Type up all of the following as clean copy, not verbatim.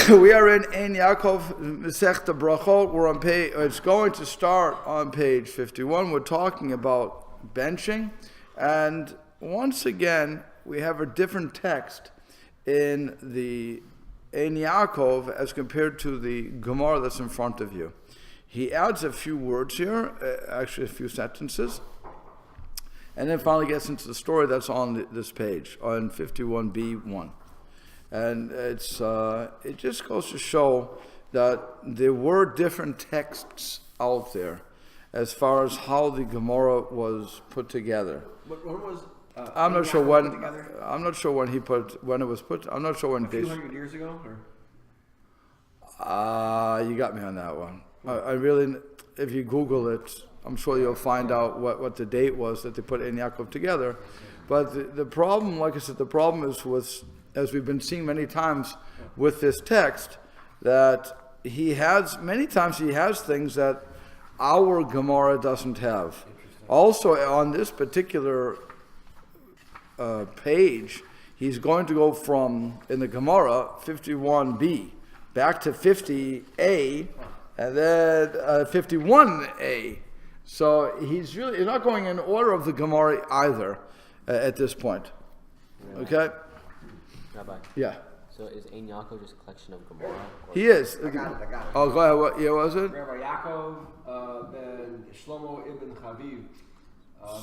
We are in Eyn Yaacov Masechta Brachot. We're on page. It's going to start on page 51. We're talking about benching, and once again we have a different text in the Eyn Yaacov as compared to the Gemara that's in front of you. He adds a few words here, actually a few sentences, and then finally gets into the story that's on this page on 51b1. And it just goes to show that there were different texts out there as far as how the Gemara was put together. When was? I'm not sure when. I'm not sure when it was put. I'm not sure when. A few hundred years ago, or? You got me on that one. I really, if you Google it, I'm sure you'll find out what the date was that they put Eyn Yaacov together. But the problem, like I said, the problem is with, as we've been seeing many times with this text, that he has things that our Gemara doesn't have. Also, on this particular page, he's going to go from, in the Gemara, 51b, back to 50a, and then 51a. So he's not going in order of the Gemara either at this point. Okay? Rabbi. Yeah. So is Eyn Yaacov just a collection of Gemara? He is. I got it. Oh, go ahead. What year was it? Rabbi Yaakov ben Shlomo ibn Chaviv.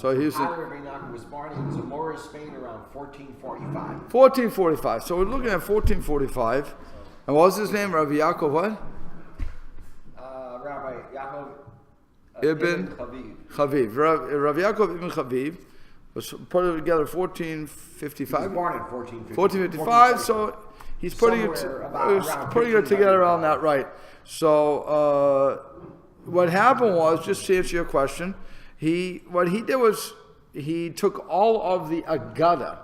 So he's Rabbi Yaakov was born in Zamora, Spain, around 1445. 1445. So we're looking at 1445. And what was his name? Rabbi Yaakov what? Rabbi Yaakov Ibn Chaviv. Rabbi Yaakov ibn Chaviv was put together 1455. He was born in 1455. 1455. So he's putting it together around that, right? So what happened was, just to answer your question, what he did was he took all of the Agada.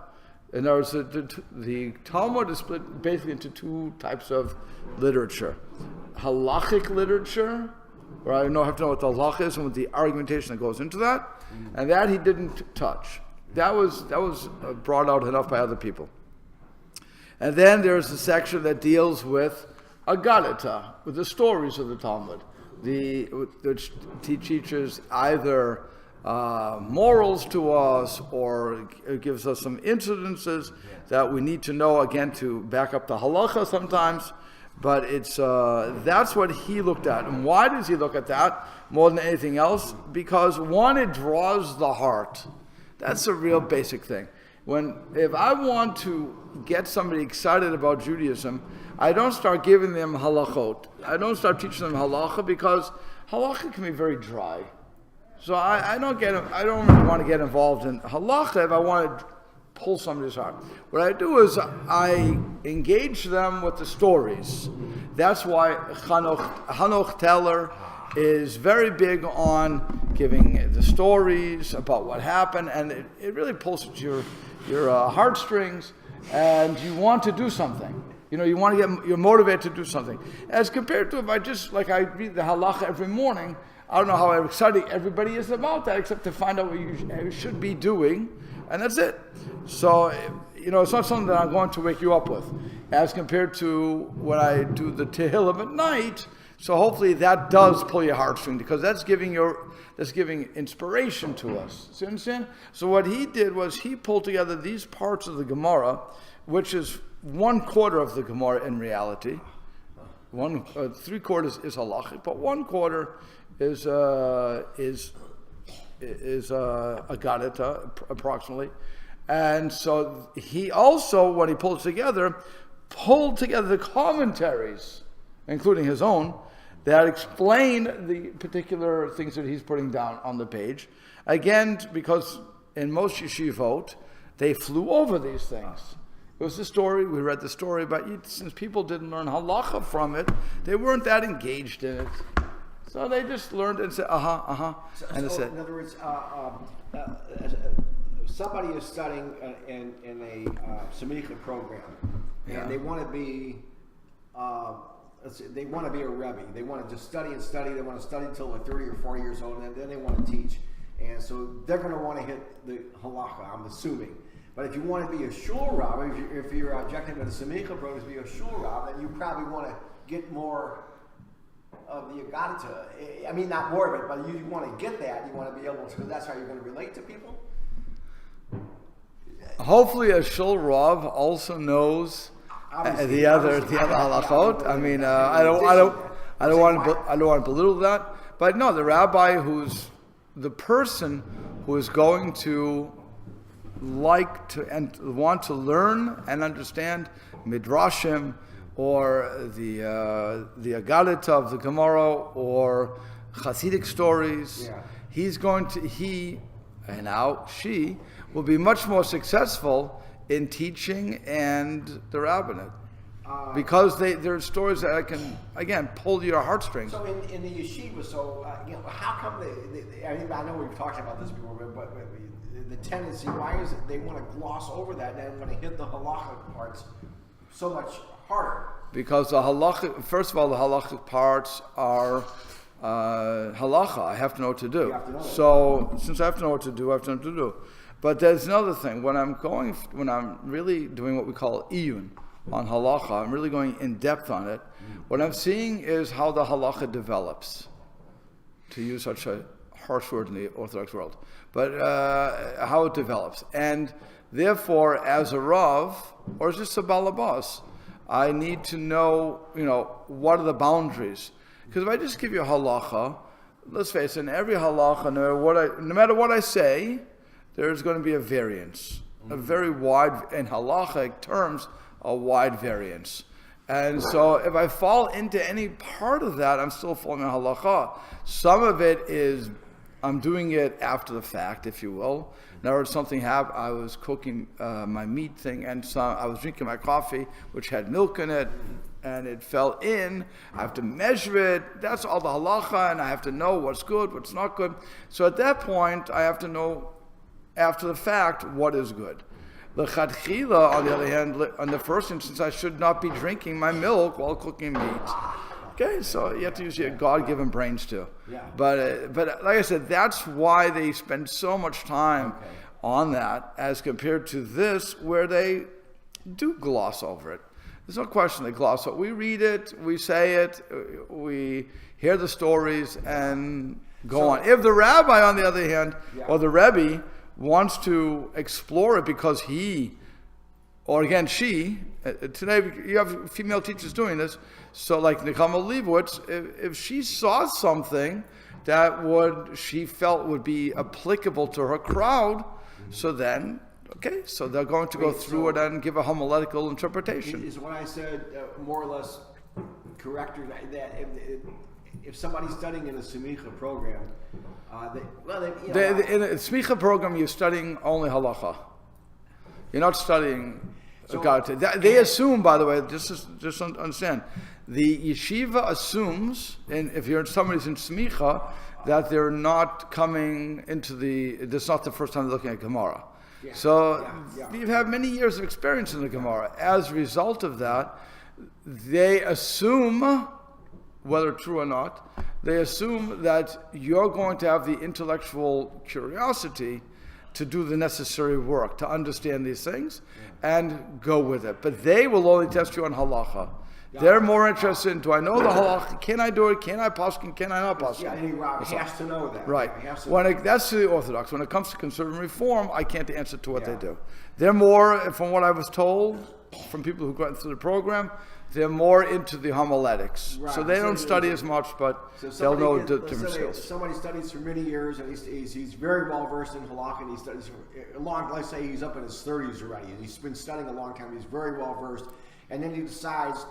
In other words, the Talmud is split basically into two types of literature: halachic literature, where I have to know what the halacha is and what the argumentation that goes into that, and that he didn't touch. That was brought out enough by other people. And then there's a section that deals with Agadata, with the stories of the Talmud, which teaches either morals to us, or it gives us some incidences that we need to know, again, to back up the halacha sometimes. But it's that's what he looked at. And why does he look at that more than anything else? Because one, it draws the heart. That's a real basic thing. If I want to get somebody excited about Judaism, I don't start giving them halachot. I don't start teaching them halacha, because halacha can be very dry. So I don't really want to get involved in halacha if I want to pull somebody's heart. What I do is I engage them with the stories. That's why Hanoch Teller is very big on giving the stories about what happened, and it really pulls at your heartstrings, and you want to do something. You're motivated to do something. As compared to if I read the halacha every morning, I don't know how excited everybody is about that, except to find out what you should be doing, and that's it. So, it's not something that I'm going to wake you up with, as compared to when I do the Tehillim at night. So hopefully that does pull your heartstring, because that's giving inspiration to us. See what I'm saying? So what he did was he pulled together these parts of the Gemara, which is 1/4 of the Gemara in reality. 3/4 is halachic, but 1/4 is Agadata approximately. And so he also, when he pulled together the commentaries, including his own, that explain the particular things that he's putting down on the page. Again, because in most yeshivot, they flew over these things. It was the story, we read the story, but since people didn't learn halacha from it, they weren't that engaged in it. So they just learned and said, and So said, in other words, somebody is studying in a Semitic program, and they want to be they want to be a Rebbe. They want to just study and study. They want to study until they're 30 or 40 years old, and then they want to teach. And so they're going to want to hit the halacha, I'm assuming. But if you want to be a shul rav, if you're objecting to the Semicha program to be a shul rav, then you probably want to get more of the Agadita. I mean, not more of it, but you want to get that. You want to be able to. That's how you're going to relate to people. Hopefully, a shul rav also knows the other halachot. I mean, I don't want to belittle that, but no, the rabbi who's the person who is going to like to and want to learn and understand midrashim or the Agadita of the Gemara or Hasidic stories. Yeah. He she will be much more successful in teaching and the rabbinate. Because there are stories that I can, again, pull your heartstrings. So in the yeshiva, how come I know we've talked about this before, but the tendency, why is it they want to gloss over that and want to hit the halachic parts so much harder? Because first of all, the halachic parts are halacha. I have to know what to do. You have to know so since I have to know what to do, I have to know what to do. But there's another thing. When I'm really doing what we call iyun on halacha, I'm really going in depth on it. What I'm seeing is how the halacha develops, to use such a harsh word in the Orthodox world, but how it develops. And therefore, as a Rav, or just a Balabas, I need to know, what are the boundaries. Because if I just give you a halacha, let's face it, in every halacha, no matter what I say, there's going to be a variance. A very wide, in halachic terms, a wide variance. And so if I fall into any part of that, I'm still falling on halacha. Some of it is, I'm doing it after the fact, if you will. In other words, something happened, I was cooking my meat thing, and I was drinking my coffee, which had milk in it, and it fell in. I have to measure it. That's all the halacha, and I have to know what's good, what's not good. So at that point, I have to know, after the fact, what is good. The chadchila, on the other hand, on the first instance, I should not be drinking my milk while cooking meat. Okay, so you have to use your God-given brains too. Yeah. But like I said, that's why they spend so much time on that as compared to this, where they do gloss over it. There's no question they gloss over it. We read it, we say it, we hear the stories, and go on. If the rabbi, on the other hand, or the Rebbe, wants to explore it because he, or again she, today you have female teachers doing this, so like Nechama Leibowitz, if she saw something that she felt would be applicable to her crowd, so then, so they're going to go through it and give a homiletical interpretation. Is what I said more or less correct, or that if somebody's studying in a Semicha program, in a Smicha program, you're studying only halacha. You're not studying Agadita. They assume, by the way, just understand, the yeshiva assumes, and if somebody's in Smicha, that they're not coming into this is not the first time they're looking at Gemara. You've had many years of experience in the Gemara. As a result of that, they assume, whether true or not, they assume that you're going to have the intellectual curiosity to do the necessary work, to understand these things, and go with it. But they will only test you on halacha. They're more interested in, do I know the halacha? Can I do it? Can I paskin? Can I not paskin? Yeah, any rabbi has to know that. Right. That's the Orthodox. When it comes to conservative reform, I can't answer to what they do. They're more, from what I was told, from people who got through the program, they're more into the homiletics. Right. So they don't study as much, but they'll know different skills. Somebody studies for many years, and he's very well versed in halakha, and he studies for a long, let's say he's up in his 30s already, and he's been studying a long time, he's very well versed, and then he decides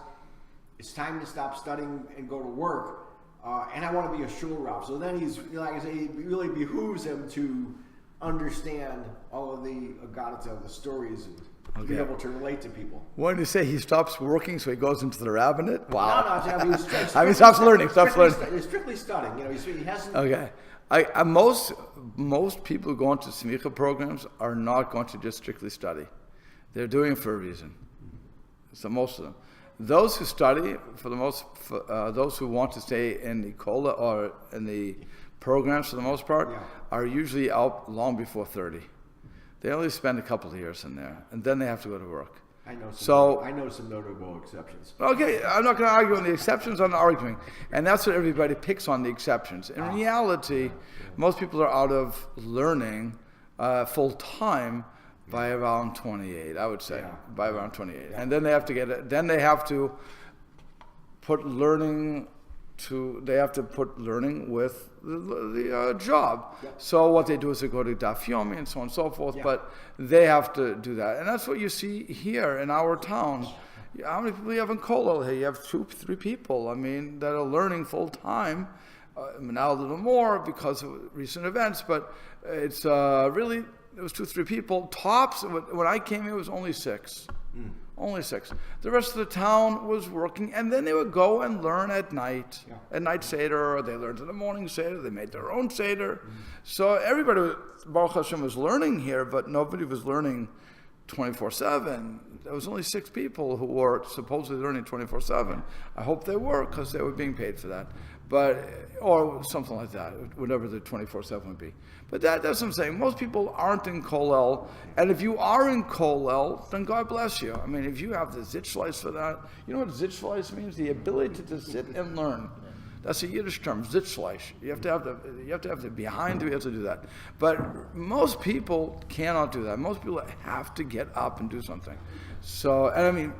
it's time to stop studying and go to work, and I want to be a shul rav. So then he's, like I say, it really behooves him to understand all of the Agadita, the stories, and be able to relate to people. When you say he stops working, so he goes into the rabbinate? Wow. No, he stops learning. He's strictly studying. He hasn't. Okay. Most people who go into smicha programs are not going to just strictly study. They're doing it for a reason. So most of them. Those who study, those who want to stay in the kola or in the programs for the most part, are usually out long before 30. They only spend a couple of years in there, and then they have to go to work. I know some notable exceptions. Okay, I'm not going to argue on the exceptions. I'm arguing, and that's what everybody picks on, the exceptions. In reality, most people are out of learning full time by around 28. I would say by around 28, and then they have to get it. Then they have to put learning with the job. Yep. So what they do is they go to Daf Yomi and so on and so forth, but they have to do that. And that's what you see here in our town. How many people you have in Kollel here? You have 2-3 people, that are learning full time. Now a little more because of recent events, but it's really, it was 2-3 people. Tops, when I came here, it was only 6. Only 6. The rest of the town was working, and then they would go and learn at night. At night Seder, or they learned in the morning Seder. They made their own Seder. So everybody, Baruch Hashem, was learning here, but nobody was learning 24/7. There was only 6 people who were supposedly learning 24/7. I hope they were, because they were being paid for that. Or something like that, whatever the 24/7 would be. But that's what I'm saying. Most people aren't in Kollel, and if you are in Kollel, then God bless you. If you have the Zitzfleisch for that, you know what Zitzfleisch means? The ability to sit and learn. That's a Yiddish term, Zitzfleisch. You have to have the behind to be able to do that. But most people cannot do that. Most people have to get up and do something. So,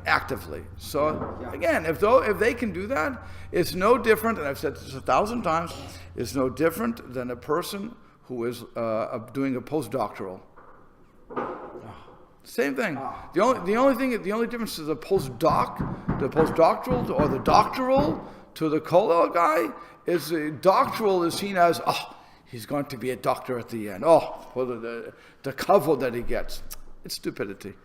actively. So, again, if they can do that, it's no different, and I've said this 1,000 times, it's no different than a person who is doing a postdoctoral. Same thing. The only difference is the postdoctoral or the doctoral to the Kollel guy is the doctoral is seen as, he's going to be a doctor at the end. For the kavod that he gets. It's stupidity.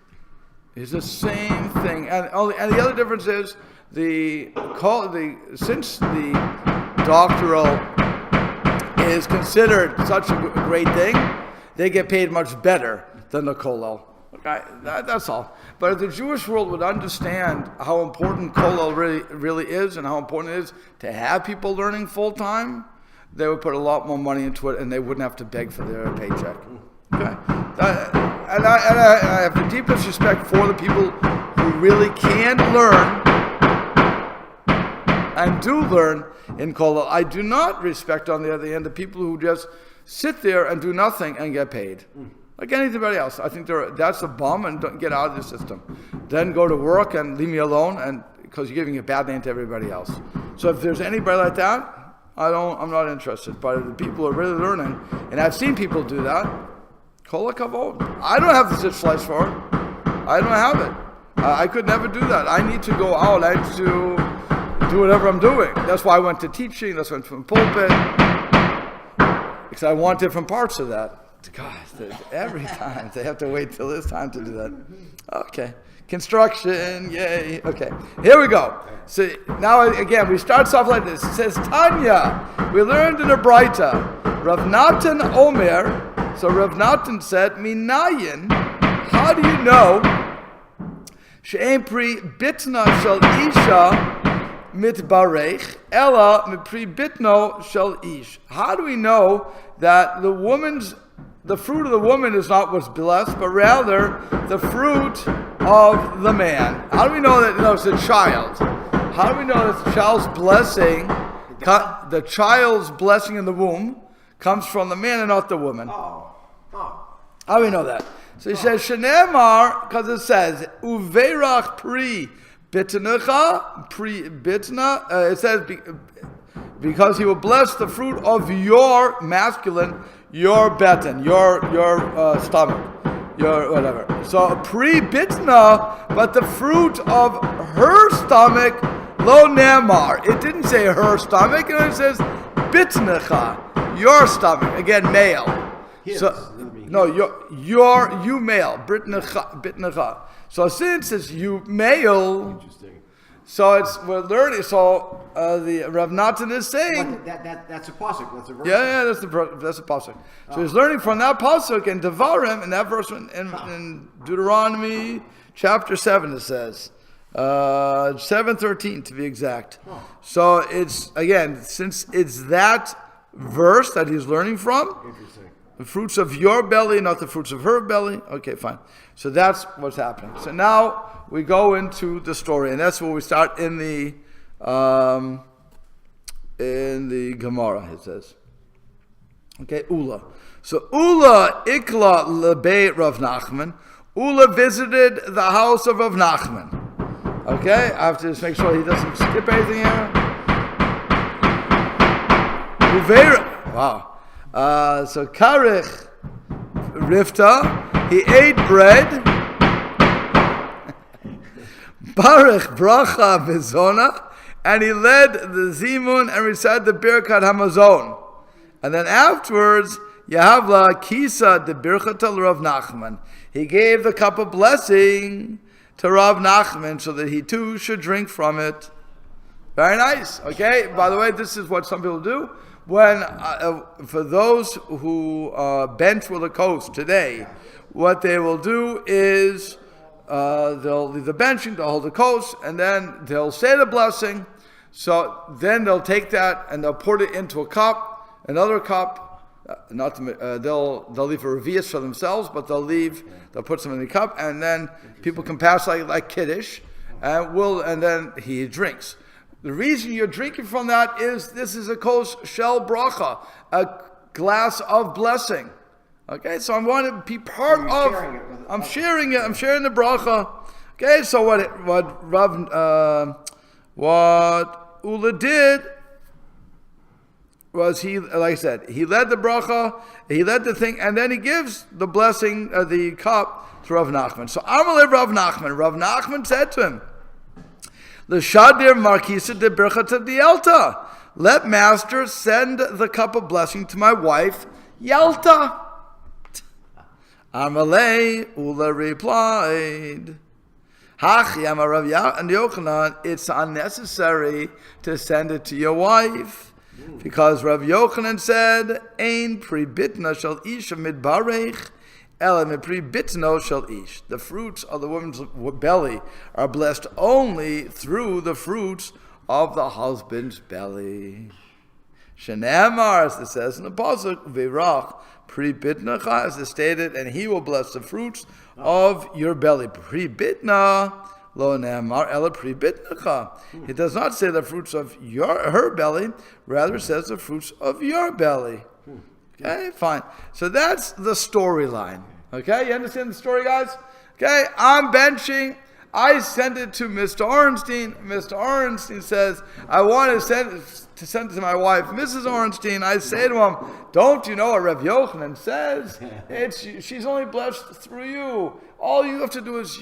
It's the same thing, and the other difference is since the doctoral is considered such a great thing, they get paid much better than the Kollel. Okay, that's all. But if the Jewish world would understand how important Kollel really is, and how important it is to have people learning full time, they would put a lot more money into it, and they wouldn't have to beg for their paycheck. Okay. And I have the deepest respect for the people who really can learn and do learn in Kollel. I do not respect, on the other hand, the people who just sit there and do nothing and get paid. Like anybody else. I think that's a bum, and don't get out of the system. Then go to work and leave me alone, and because you're giving a bad name to everybody else. So if there's anybody like that, I'm not interested. But if the people are really learning, and I've seen people do that, Kol hakavod. I don't have the Zitzfleisch for it. I don't have it. I could never do that. I need to go out. I need to do whatever I'm doing. That's why I went to teaching. That's why I went from pulpit. Because I want different parts of that. God, every time they have to wait till this time to do that. Okay. Construction, yay. Okay, here we go. So now again, we start off like this. It says, Tanya, we learned in a Braita, Rav Natan Omer. So Rav Natan said, Minayin, how do you know, she'en pri bitna shel isha mitbarech, ella mipri bitno shel ish. How do we know that the fruit of the woman is not what's blessed, but rather the fruit of the man? How do we know that it's a child? How do we know that the child's blessing in the womb comes from the man and not the woman? How do we know that? So he says, Shenemar, because it says, Uveirach pri bitnecha, pri bitna, it says, because he will bless the fruit of your masculine, your beten, your stomach, your whatever. So pre-bitna, but the fruit of her stomach, lo nemar. It didn't say her stomach, it says bitnecha, your stomach. Again, male. So no, you male, bitnecha. So since it's you male. Interesting. So we're learning. So the Rav Natan is saying that's a pasuk. That's a verse. Yeah, that's a pasuk. So he's learning from that pasuk in Devarim, and that verse in Deuteronomy chapter 7. It says 7:13 to be exact. So it's again, since it's that verse that he's learning from. Interesting. The fruits of your belly, not the fruits of her belly. Okay, fine. So that's what's happening. So now we go into the story, and that's where we start in the Gemara. It says, okay, Ula. So Ula ikla lebeit Rav Nachman. Ula visited the house of Rav Nachman. Okay, I have to just make sure he doesn't skip anything here. Wow. So Karich Rifta, he ate bread. Baruch Bracha Bezona, and he led the Zimun and recited the Birkat Hamazon. And then afterwards, Yahavla Kisa de Birchatal Rav Nachman. He gave the cup of blessing to Rav Nachman so that he too should drink from it. Very nice. Okay. By the way, this is what some people do when, for those who bench with a coast today. What they will do is they'll leave the benching, they'll hold the coast, and then they'll say the blessing. So then they'll take that and they'll pour it into a cup, another cup. They'll leave a revius for themselves, but they'll put some in the cup, and then people can pass like kiddush, and then he drinks. The reason you're drinking from that is this is a kos shel bracha, a glass of blessing. Okay, so I want to be part of. I'm sharing it. I'm sharing the bracha. Okay, so what Ula did was he, like I said, he led the bracha, he led the thing, and then he gives the blessing, the cup to Rav Nachman. So Amalei Rav Nachman. Rav Nachman said to him, "L'shadir markisa de birchata dielta. Let Master send the cup of blessing to my wife, Yelta." Amalei Ula replied, "Hachi Amar Rav Yochanan, it's unnecessary to send it to your wife, because Rav Yochanan said, Ein pri bitna shel ish midbarech, ela pri bitno shel ish. The fruits of the woman's belly are blessed only through the fruits of the husband's belly. Shenemar, as it says in the pasuk, Virach pri bitnacha, as it stated, and he will bless the fruits of your belly. Pri bitna lo ne'amar ela pri bitnacha. It does not say the fruits of her belly, rather it says the fruits of your belly. Okay, fine. So that's the storyline. Okay, you understand the story, guys? Okay, I'm benching. I send it to Mr. Orenstein. Mr. Orenstein says, I want to send it to my wife, Mrs. Orenstein. I say to him, don't you know what Rav Yochanan says? She's only blessed through you. All you have to do is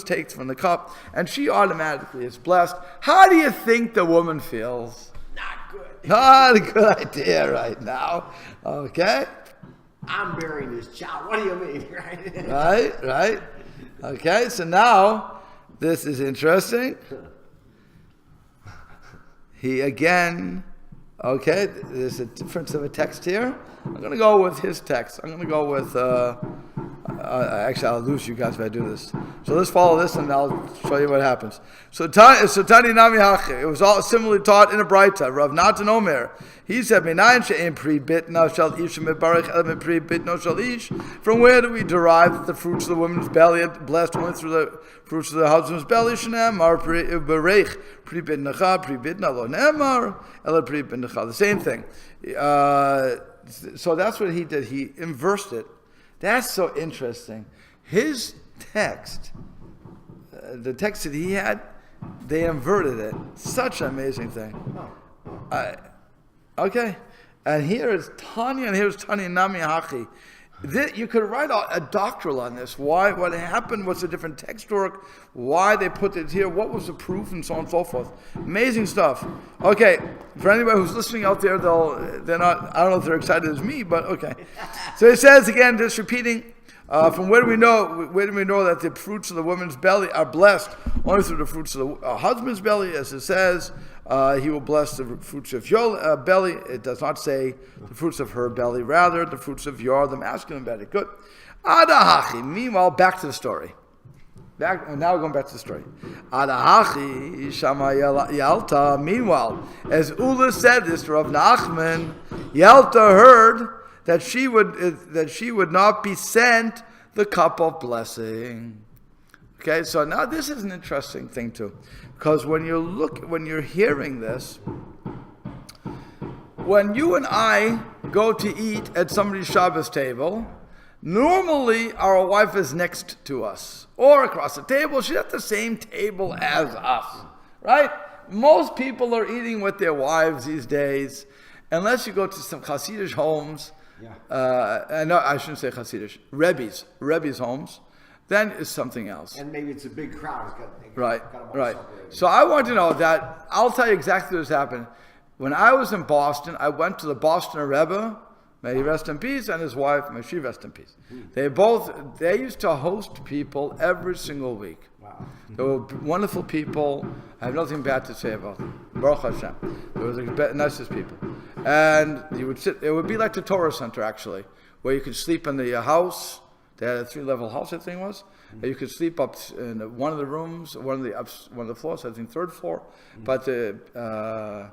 take from the cup, and she automatically is blessed. How do you think the woman feels? Not good. Not a good idea right now. Okay? I'm burying this child. What do you mean? Right. Okay, so now, this is interesting. He again, okay, there's a difference of a text here. I'm going to go with his text. I'm going to go with, actually I'll lose you guys if I do this. So let's follow this and I'll show you what happens. So Tani Nami Hachi, it was all similarly taught in a Braita. Rav Natan Omer, he said, from where do we derive that the fruits of the woman's belly are blessed only through the fruits of the husband's belly? The same thing. So that's what he did. He inversed it. That's so interesting. His text, the text that he had, they inverted it. Such an amazing thing. Okay. And here is Tanya, and here's Tanya Nami Hachi. You could write a doctoral on this. Why? What happened? What's the different text work? Why they put it here? What was the proof? And so on and so forth. Amazing stuff. Okay, for anybody who's listening out there, they're not. I don't know if they're excited as me, but okay. So it says again, just repeating. From where do we know? Where do we know that the fruits of the woman's belly are blessed only through the fruits of the husband's belly? As it says, he will bless the fruits of your belly. It does not say the fruits of her belly, rather the fruits of your, the masculine belly. Good. Adahachi. Meanwhile, back to the story. Now we're going back to the story. Adahachi Shama Yalta. Meanwhile, as Ula said this to Rav Nachman, Yalta heard that she would not be sent the cup of blessing. Okay, so now this is an interesting thing too, because when you're hearing this, when you and I go to eat at somebody's Shabbos table, normally our wife is next to us or across the table. She's at the same table as us, right? Most people are eating with their wives these days, unless you go to some Hasidic homes. Yeah. No, I shouldn't say Hasidic. Rebbe's homes. Then it's something else. And maybe it's a big crowd. Right. So I want to know that. I'll tell you exactly what's happened. When I was in Boston, I went to the Boston Rebbe, may he rest in peace, and his wife, may she rest in peace. They used to host people every single week. Wow. They were wonderful people. I have nothing bad to say about them. Baruch Hashem. They were the nicest people. And you would sit, it would be like the Torah Center actually, where you could sleep in the house. They had a 3-level house, I think it was. Mm-hmm. You could sleep up in one of the rooms, one of the floors, I think 3rd floor. Mm-hmm. But the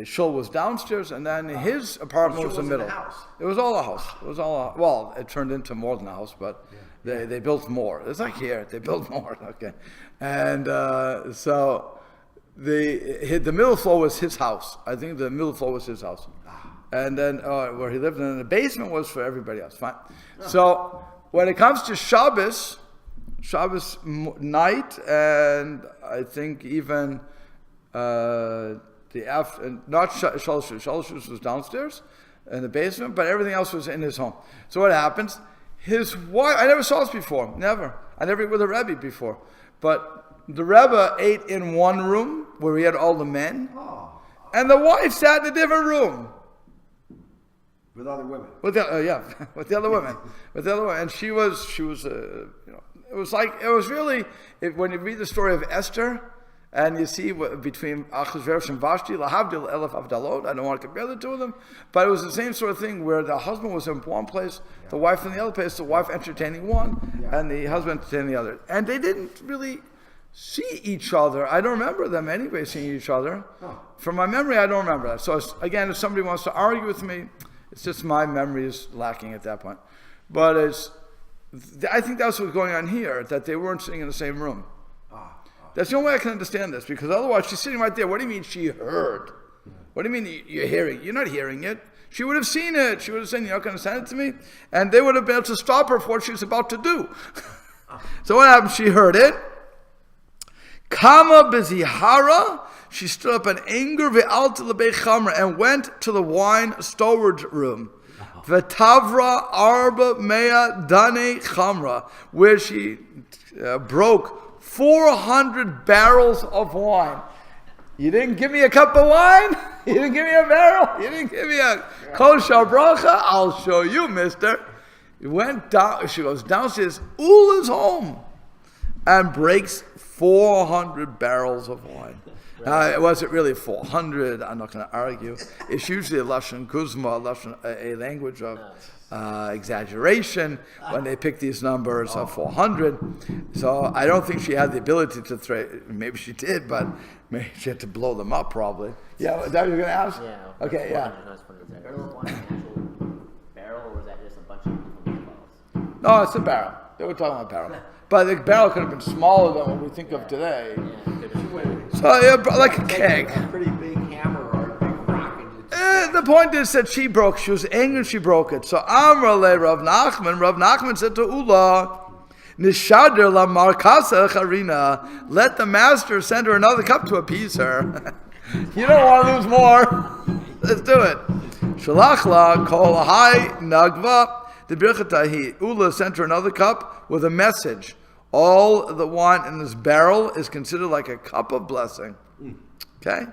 shul was downstairs, and then his apartment was in the middle. It was all a house. Well, it turned into more than a house, but they built more. It's like here, they built more. Okay, and so the middle floor was his house. I think the middle floor was his house, and then where he lived, and then the basement was for everybody else. Fine. So when it comes to Shabbos night, and I think even. Not Shalosh was downstairs in the basement, but everything else was in his home. So what happens? His wife, I never saw this before, never. I never ate with a Rebbe before. But the Rebbe ate in one room where he had all the men, and the wife sat in a different room. With other women. With the other women. And she was, it was really, when you read the story of Esther, and you see between Achashverosh and Vashti, Lahavdil Elef Avdalot, I don't want to compare the two of them, but it was the same sort of thing where the husband was in one place, the wife in the other place, the wife entertaining one, and the husband entertaining the other. And they didn't really see each other. I don't remember them anyway seeing each other. From my memory, I don't remember that. So again, if somebody wants to argue with me, it's just my memory is lacking at that point. But I think that's what's going on here, that they weren't sitting in the same room. That's the only way I can understand this, because otherwise she's sitting right there. What do you mean she heard? What do you mean you're hearing? You're not hearing it. She would have seen it. She would have said, you're not going to send it to me? And they would have been able to stop her for what she was about to do. So what happened? She heard it. Kama bezihara. She stood up in anger ve'alta lebei chamra, and went to the wine storage room. V'tavra arba mea dane chamra, where she broke 400 barrels of wine. You didn't give me a cup of wine? You didn't give me a barrel? You didn't give me a kosher bracha? I'll show you, mister. She goes downstairs, Ula's home, and breaks 400 barrels of wine. It wasn't really 400, I'm not going to argue. It's usually a Lashon Kuzma, a language of exaggeration when they pick these numbers of 400. So I don't think she had the ability to maybe she did, but maybe she had to blow them up probably. Yeah, is that what you're going to ask? Yeah. Okay, yeah. Is that an actual barrel, or was that just a bunch of pitfalls? No, it's a barrel. They were talking about barrel. But the barrel could have been smaller than what we think of today. So, like a keg. A pretty big hammer or a big rock. The point is that she was angry and she broke it. So Amra le Rav Nachman said to Ula, Nishader la markasa charina, let the master send her another cup to appease her. You don't want to lose more. Let's do it. Shalach la kol hai nagva the birchatahi. Ula sent her another cup with a message. All the wine in this barrel is considered like a cup of blessing. Okay?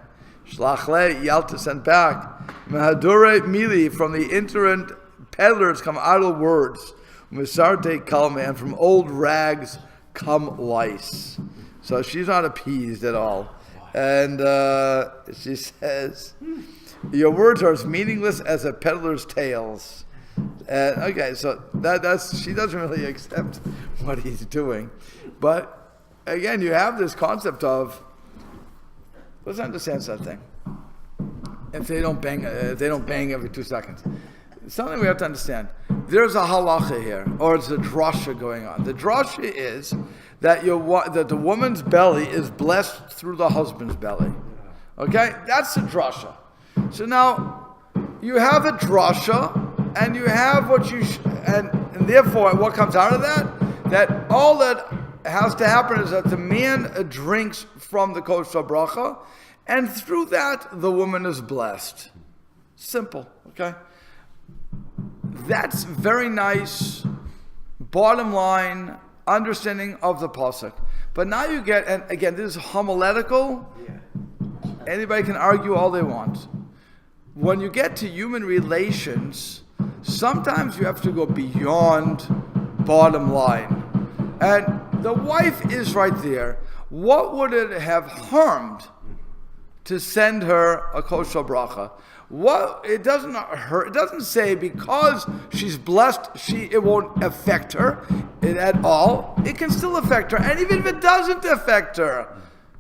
Shlachle Yalta sent back. Mehadure mili, from the iterant peddlers come idle words. Misarte kalme, and from old rags come lice. So she's not appeased at all. And she says, your words are as meaningless as a peddler's tales. Okay, so that's she doesn't really accept what he's doing. But again, you have this concept of, let's understand something. If they don't bang every 2 seconds, something we have to understand. There's a halacha here, or it's a drasha going on. The drasha is that that the woman's belly is blessed through the husband's belly. Okay, that's the drasha. So now you have a drasha, and you have what you and therefore what comes out of that? That all that has to happen is that the man drinks from the kosher bracha, and through that the woman is blessed. Simple. Okay. That's very nice, bottom line, understanding of the pasuk. But now you get, and again, this is homiletical. Anybody can argue all they want. When you get to human relations, sometimes you have to go beyond bottom line. And the wife is right there. What would it have harmed to send her a kosher bracha? What it doesn't hurt. It doesn't say because she's blessed, it won't affect her at all. It can still affect her, and even if it doesn't affect her,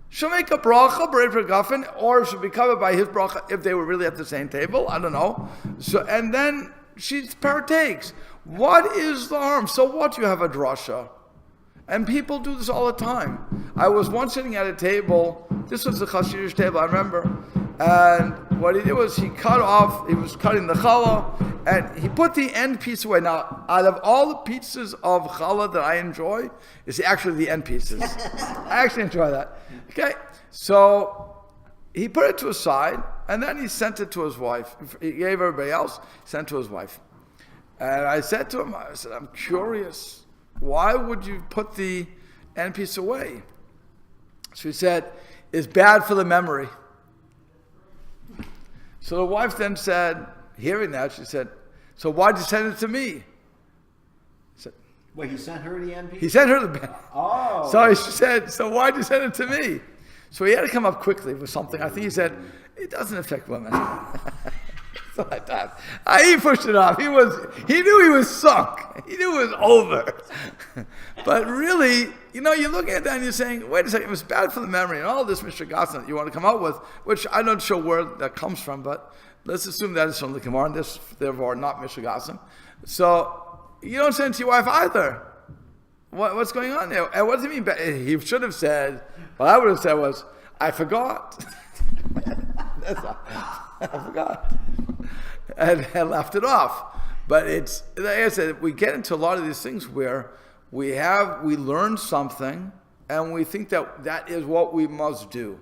she'll make a bracha, brave for Gaffin, or she'll be covered by his bracha if they were really at the same table. I don't know. So, and then she partakes. What is the harm? So what? You have a drasha. And people do this all the time. I was once sitting at a table. This was the Hasidic table, I remember. And what he did was he was cutting the challah, and he put the end piece away. Now, out of all the pieces of challah that I enjoy, it's actually the end pieces. I actually enjoy that. Okay? So, he put it to his side, and then he sent it to his wife. He gave everybody else, sent to his wife. And I said to him, I'm curious. Why would you put the end piece away? So he said, it's bad for the memory. So the wife then said, hearing that, she said, so why'd you send it to me? Said, wait, he sent her the end piece? He sent her the Oh. So she said, so why'd you send it to me? So he had to come up quickly with something. I think he said, it doesn't affect women. So I thought, he pushed it off. He knew he was sunk. He knew it was over. But really, you're looking at that and you're saying, wait a second, it was bad for the memory and all this Mr. Gosson that you want to come up with, which I'm not sure where that comes from, but let's assume that is from the Gemara, and this, therefore, not Mr. Gosson. So you don't send it to your wife either. What's going on there? And what does it mean? He should have said, what I would have said was, I forgot. That's all. I forgot. And left it off. But it's, like I said, we get into a lot of these things where we learn something and we think that is what we must do.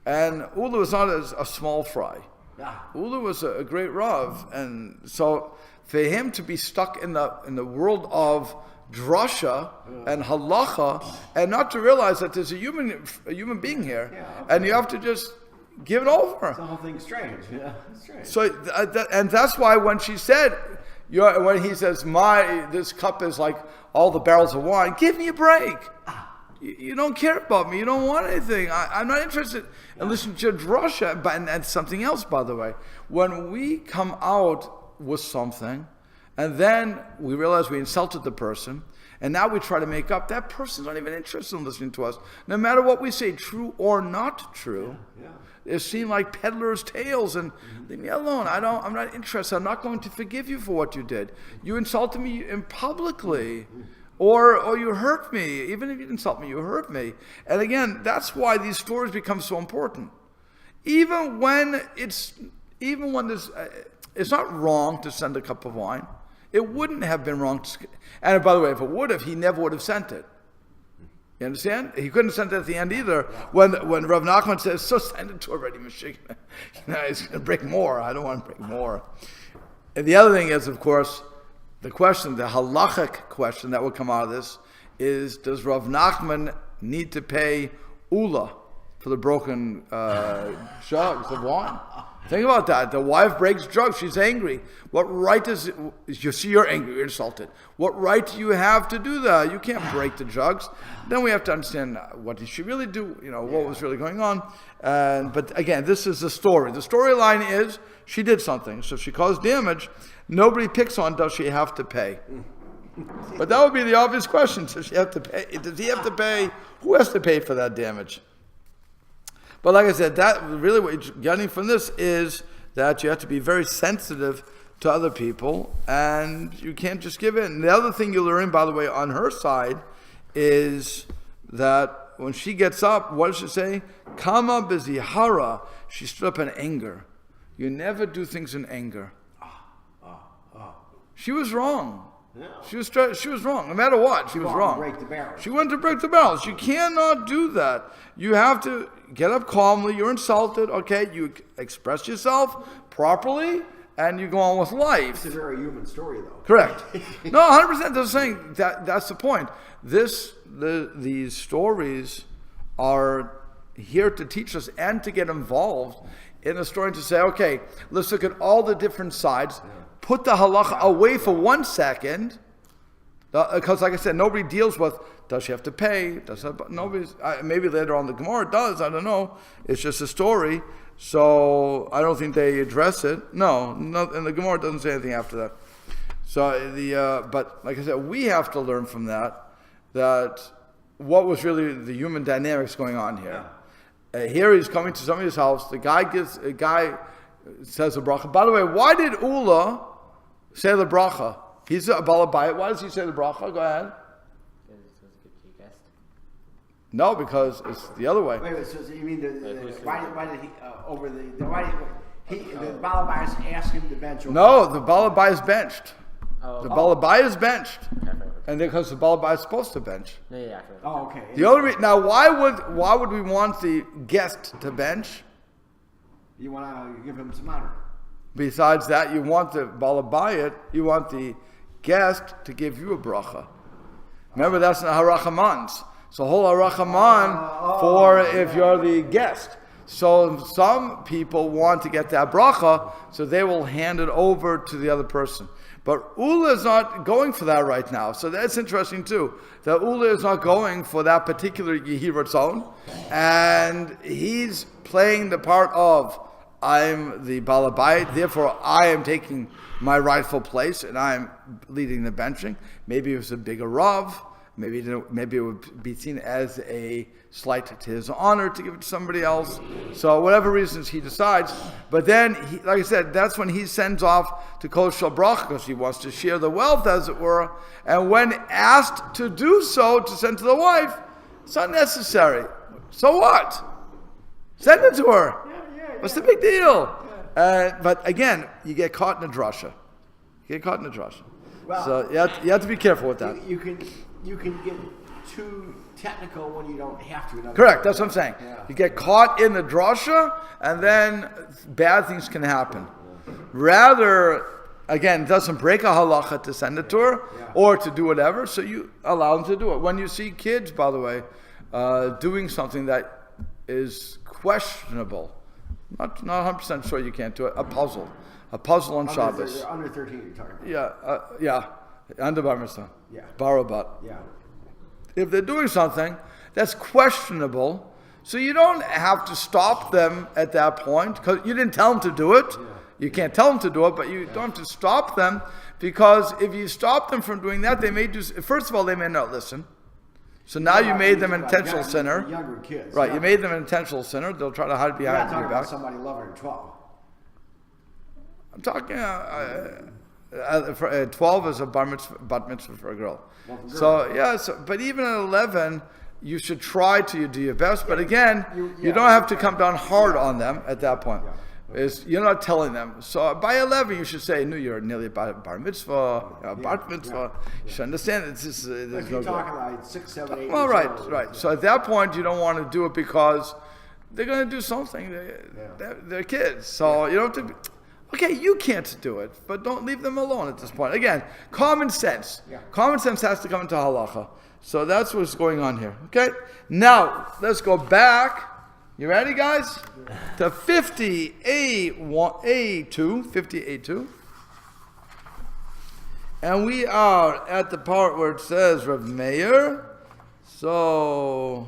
And Ula was not a small fry. Yeah. Ula was a great Rav. And so for him to be stuck in the world of drasha and halacha and not to realize that there's a human being here, and you have to just give it over. The whole thing's strange. Yeah, it's strange. So, and that's why when she said, when he says, this cup is like all the barrels of wine, give me a break. You don't care about me. You don't want anything. I'm not interested in listening to drasha. And something else, by the way. When we come out with something, and then we realize we insulted the person, and now we try to make up, that person's not even interested in listening to us. No matter what we say, true or not true. Yeah. They seem like peddlers' tales, and leave me alone. I'm not interested. I'm not going to forgive you for what you did. You insulted me publicly, or you hurt me. Even if you insult me, you hurt me. And again, that's why these stories become so important. Even when there's, it's not wrong to send a cup of wine. It wouldn't have been wrong. And by the way, if it would have, he never would have sent it. You understand? He couldn't send it at the end either. When Rav Nachman says, so send it to already, Mashiach. He's going to break more. I don't want to break more. And the other thing is, of course, the halachic question that would come out of this is, does Rav Nachman need to pay Ula for the broken jugs of wine? Think about that. The wife breaks jugs. She's angry. What right does it? You see, you're angry. You're insulted. What right do you have to do that? You can't break the jugs. Then we have to understand what did she really do? What was really going on? But again, this is the story. The storyline is she did something. So if she caused damage, nobody picks on does she have to pay. But that would be the obvious question. Does she have to pay? Does he have to pay? Who has to pay for that damage? But like I said, that really what you're getting from this is that you have to be very sensitive to other people, and you can't just give in. The other thing you're learning, by the way, on her side, is that when she gets up, what does she say? Kama bezihara. She stood up in anger. You never do things in anger. She was wrong. Yeah. She was wrong. No matter what, she was wrong. Break the barrel. She went to break the barrels. You cannot do that. You have to get up calmly. You're insulted. Okay, you express yourself properly, and you go on with life. It's a very human story, though. Correct. No, 100%. They're saying that's the point. These stories are here to teach us and to get involved in the story, to say, okay, let's look at all the different sides. Put the halacha away for 1 second, because, like I said, nobody deals with, does she have to pay? Maybe later on the Gemara does. I don't know. It's just a story, so I don't think they address it. No, and the Gemara doesn't say anything after that. So but like I said, we have to learn from that what was really the human dynamics going on here. Here he's coming to somebody's house. The guy says a bracha. By the way, why did Ula say the bracha? He's a balabayit. Why does he say the bracha? Go ahead. No, because it's the other way. Wait, so you mean why did he the balabayit asked him to bench? No, the balabayit is benched. Oh. The balabayit is benched, and because the balabayit is supposed to bench. Yeah. Oh, okay. The only now, why would we want the guest to bench? You want to give him some honor. Besides that, you want the balabayit, you want the guest to give you a bracha. Remember, that's the harachaman. So whole harachaman for if you're the guest. So some people want to get that bracha, so they will hand it over to the other person. But Ula is not going for that right now. So that's interesting too. That Ula is not going for that particular Yehiratzon, and he's playing the part of, I'm the balabayit, therefore I am taking my rightful place and I'm leading the benching. Maybe it was a bigger Rav. Maybe it would be seen as a slight to his honor to give it to somebody else. So whatever reasons he decides. But then, like I said, that's when he sends off to Kol Shel Bracha, because he wants to share the wealth, as it were. And when asked to do so, to send to the wife, it's not necessary. So what? Send it to her. What's the big deal? But again, you get caught in a drasha. Well, so you have to be careful with that. You can get too technical when you don't have to. Correct, that's what I'm saying. Yeah. You get caught in the drasha, and then bad things can happen. Rather, again, it doesn't break a halacha to send it to her, or to do whatever, so you allow them to do it. When you see kids, by the way, doing something that is questionable, not 100% sure you can't do it, a puzzle on Shabbos. Under 13 you're talking about. Yeah, under bar mitzvah. Yeah. Barabat. Yeah. If they're doing something that's questionable, so you don't have to stop them at that point, because you didn't tell them to do it. Yeah. You can't tell them to do it, but you don't have to stop them, because if you stop them from doing that, they may do. First of all, they may not listen. So now you made them an intentional sinner. Younger kids. Right, you made them an intentional sinner. They'll try to hide behind your your back. back. Somebody 11 or 12. I'm talking. 12 is a bat mitzvah for a girl. So but even at 11, you should try to do your best. But again, you don't have to come down hard on them at that point. You're not telling them. So by 11, you should say, "No, you're nearly bar mitzvah, bat mitzvah." You should understand that this is. If you're talking like 6, 7, 8. Well, right. So at that point, you don't want to do it because they're going to do something. They're kids, so you don't have to. Okay, you can't do it, but don't leave them alone at this point. Again, common sense. Common sense has to come into halacha. So that's what's going on here. Okay? Now, let's go back. You ready, guys? To 50A2. And we are at the part where it says Rav Meir. So,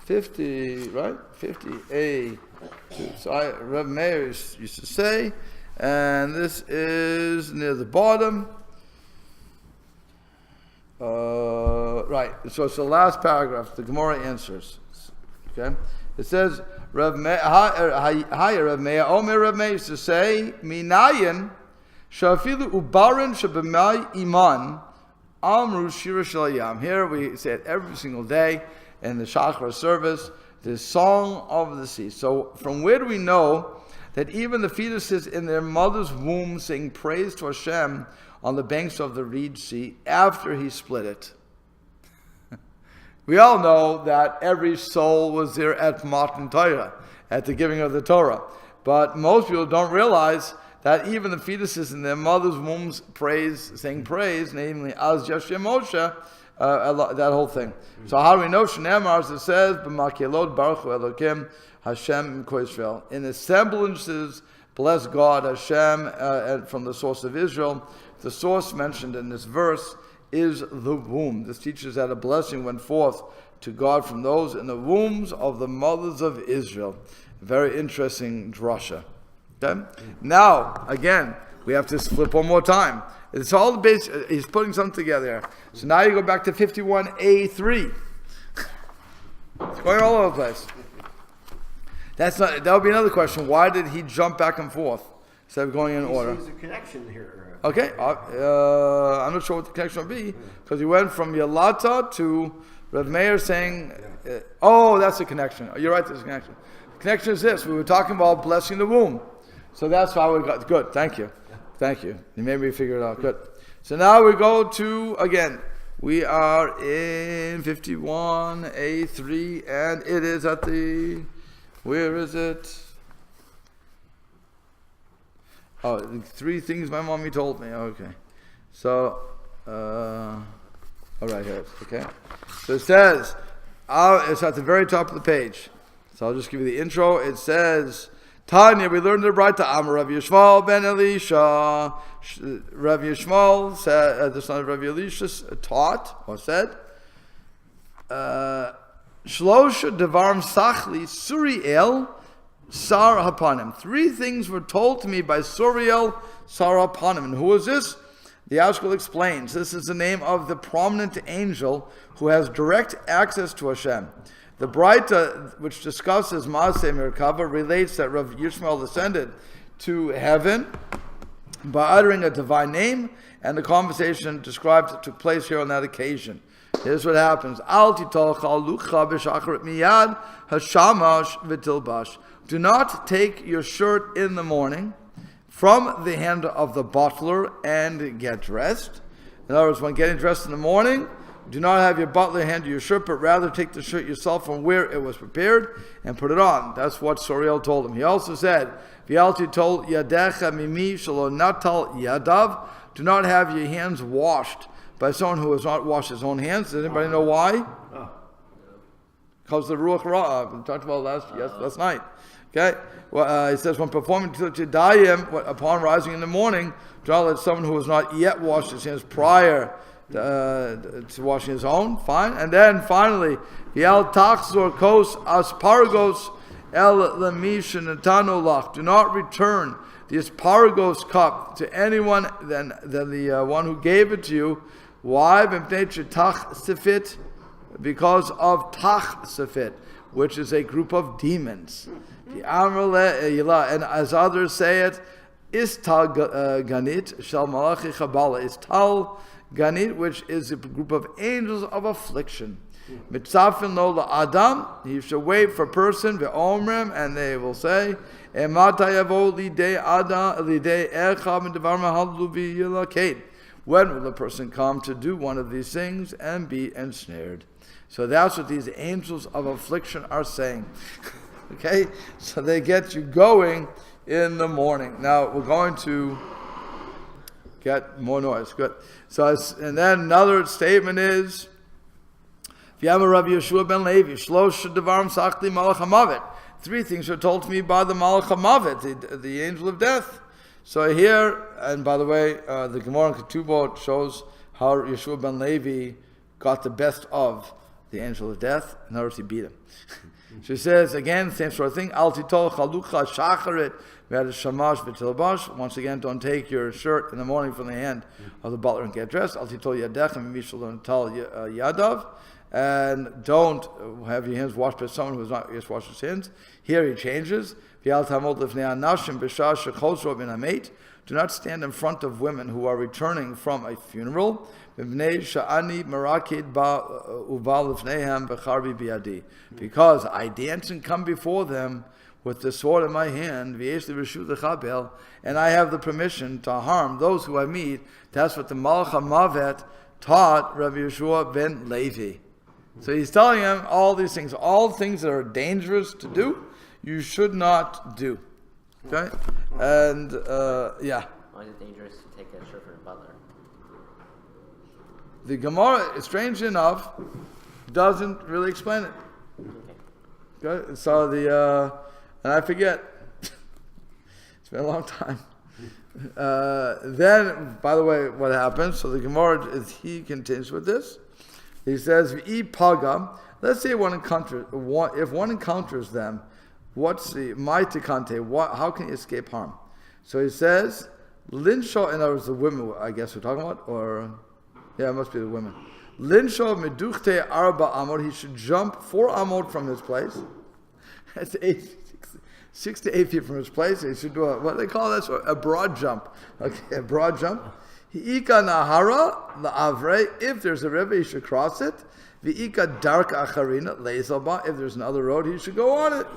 50, right? 50A. So Rav Meir used to say, and this is near the bottom. Right, so it's the last paragraph. The Gemara answers. Okay, it says Rav Meir Omer Rav Meir used to say Minayin Shafilu Ubarin Shabemai Iman Amru Shira Shalayam. Here we say it every single day in the Shachar service, the song of the sea. So from where do we know that even the fetuses in their mother's womb sing praise to Hashem on the banks of the Reed Sea after he split it? We all know that every soul was there at Matan Torah, at the giving of the Torah. But most people don't realize that even the fetuses in their mother's wombs sing praise, namely Az Yashem Moshe, that whole thing. So how do we know? Shneimar, as it says, B'makilot Baruch Hu Elokim Hashem Koyisrael. In the semblances, bless God, Hashem, from the source of Israel. The source mentioned in this verse is the womb. This teaches that a blessing went forth to God from those in the wombs of the mothers of Israel. Very interesting drasha. Okay? Now, again, we have to flip one more time. It's all the base. He's putting something together here. So now you go back to 51A3. It's going all over the place. That would be another question. Why did he jump back and forth instead of going in order? There's a connection here. Okay, I'm not sure what the connection would be, because he went from Yalata to Rav Meir saying, that's a connection. You're right, there's a connection. The connection is this. We were talking about blessing the womb. So that's how we got, good, thank you. You made me figure it out, good. So now we go to, again, we are in 51A3, and it is at where is it? Oh, 3 things my mommy told me, okay. So, all right, here, okay. So it says, it's at the very top of the page. So I'll just give you the intro. It says, Tanya, we learned the right to Amar Rav Yishmael ben Elisha. Rav Yishmael said, the son of Rav Elisha, taught or said, Shlosha devarim sachli Suriel Sar Hapanim. 3 things were told to me by Suriel Sar Hapanim. And who is this? The Ashkel explains, this is the name of the prominent angel who has direct access to Hashem. The Braita, which discusses Maaseh Merkava, relates that Rav Yishmael ascended to heaven by uttering a divine name, and the conversation described took place here on that occasion. Here's what happens. Do not take your shirt in the morning from the hand of the butler and get dressed. In other words, when getting dressed in the morning, do not have your butler hand you your shirt, but rather take the shirt yourself from where it was prepared and put it on. That's what Soriel told him. He also said, V'yalti told Yadecha mimi shelo natal yadav. Do not have your hands washed by someone who has not washed his own hands. Does anybody know why? Because the Ruach Ra, we talked about last night. Okay? Well, he says, when performing Tidayim, upon rising in the morning, do not let someone who has not yet washed his hands prior to washing his own. Fine. And then finally, Yal Tachzor Kos Aspargos El Lamisha Natano Lach. Do not return the Aspargos cup to anyone than the one who gave it to you. Why? Because of Tach Sefit, which is a group of demons. And as others say it, Istal Ganit Shal Malachi Chabala. Istal Ganit, which is a group of angels of affliction. Mitzafin lo Adam, he shall wait for a person, ve'omrim, and they will say, Emata yavo lidei Adam, lidei echam devar mahadlu v'yilaked. When will the person come to do one of these things and be ensnared? So that's what these angels of affliction are saying. Okay? So they get you going in the morning. Now, we're going to get more noise. Good. So, and then another statement is, Rabbi Yeshua ben Levi, Shlosh Devarim Sachli Malach HaMavet. 3 things are told to me by the Malach HaMavet, the angel of death. So here, and by the way, the Gemara in Ketubot shows how Yeshua ben Levi got the best of the angel of death. In other words, he beat him. She says, again, same sort of thing, Al titol chalucha shacharit ve'ad shamash v'tilbash. Once again, don't take your shirt in the morning from the hand of the butler and get dressed. Al titol yadecha mimishal tal yadav. and don't have your hands washed by someone who's not yet washed his hands. Here he changes. Do not stand in front of women who are returning from a funeral. Because I dance and come before them with the sword in my hand, and I have the permission to harm those who I meet. That's what the Malach HaMavet taught Rabbi Yeshua ben Levi. So he's telling him all these things, all things that are dangerous to do, you should not do. Okay? And, yeah. Why is it dangerous to take a shirt from a butler? The Gemara, strangely enough, doesn't really explain it. Okay? So and I forget. It's been a long time. Then, by the way, what happens? So the Gemara, he continues with this. He says, "V'i paga." Let's say if one encounters them, what's the maitikante? How can you escape harm? So he says, "Linsho." In other words, the women, I guess we're talking about, or yeah, it must be the women. Linsho meduchte arba amod. He should jump 4 amod from his place. That's 6 to 8 feet from his place. He should do what they call that, a broad jump. Okay, a broad jump. Hi'ika nahara la'avrei. If there's a river, he should cross it. V'ika dark acharina le'zalba. If there's another road, he should go on it.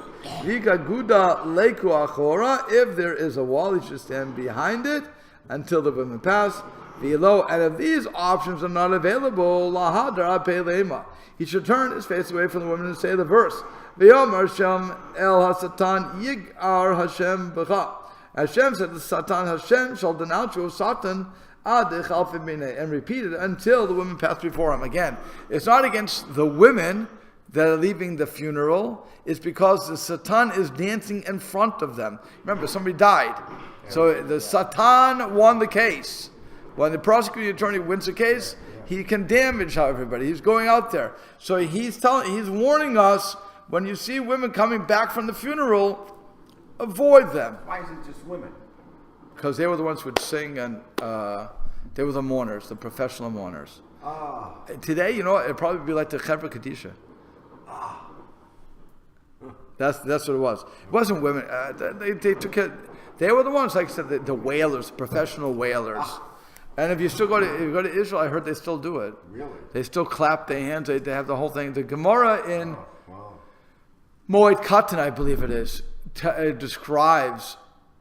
V'ika guda leiku achora. If there is a wall, he should stand behind it until the women pass. V'lo. And if these options are not available, lahadar pe'leima. He should turn his face away from the women and say the verse. V'yomer Hashem el hasatan yigar Hashem b'cha. Hashem said, the Satan Hashem shall denounce you of Satan and repeat it until the women pass before him. Again, it's not against the women that are leaving the funeral. It's because the Satan is dancing in front of them. Remember, somebody died. So the Satan won the case. When the prosecuting attorney wins the case, he can damage everybody. He's going out there. So he's warning us, when you see women coming back from the funeral, avoid them. Why is it just women? Because they were the ones who would sing, and they were the mourners, the professional mourners. Today, it'd probably be like the Chevra Kadisha. That's what it was. It wasn't women. They took it. They were the ones, like I said, the wailers, professional wailers. And if you go to Israel, I heard they still do it. Really? They still clap their hands. They have the whole thing. The Gemara in Moed Katan, I believe it is, describes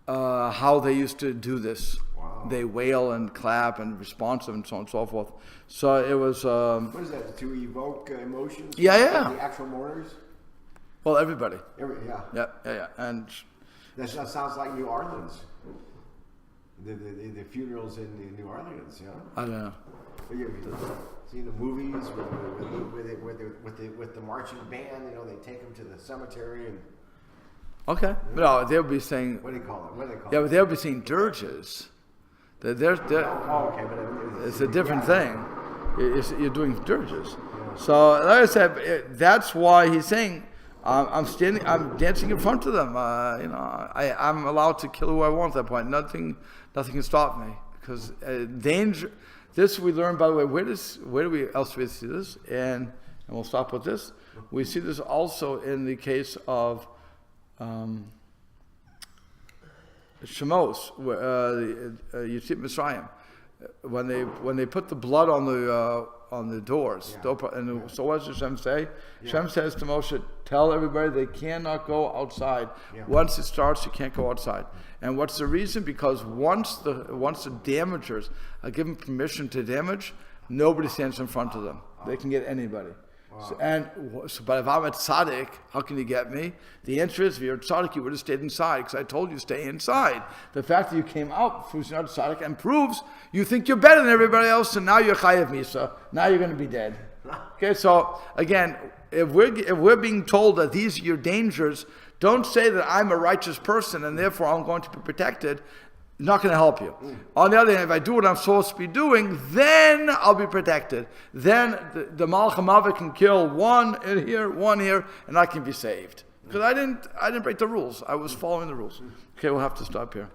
how they used to do this. Wow. They wail and clap and responsive and so on and so forth. So it was... what is that, to evoke emotions? Yeah. The actual mourners? Well, everybody. Yeah. And that sounds like New Orleans. The funerals in New Orleans, I don't know. You've seen the movies with the marching band, they take them to the cemetery and... Okay. No, they'll be saying... What do you call it? Yeah, but they'll be saying dirges. Okay, but it's a different thing. You're doing dirges. Yeah. So, like I said, that's why he's saying, I'm dancing in front of them. I'm allowed to kill who I want at that point. Nothing can stop me. Because danger... This we learn, by the way, where do we see this? And we'll stop with this. We see this also in the case of... Shemos, Yitzhak Mitzrayim, when they put the blood on the doors, and so what does Hashem say? Hashem says to Moshe, tell everybody they cannot go outside. Once it starts, you can't go outside. And what's the reason? Because once the damagers are given permission to damage, nobody stands in front of them. They can get anybody. Wow. But if I'm a tzaddik, how can you get me? The answer is, if you're a tzaddik, you would have stayed inside, because I told you stay inside. The fact that you came out proves you're not a tzaddik, and proves you think you're better than everybody else, and now you're chayav misa. Now you're going to be dead. Okay, so again, if we're being told that these are your dangers, don't say that I'm a righteous person and therefore I'm going to be protected. Not going to help you. On the other hand, if I do what I'm supposed to be doing, then I'll be protected. Then the Malach HaMavet can kill one here, and I can be saved. Because I didn't break the rules. I was following the rules. Okay, we'll have to stop here.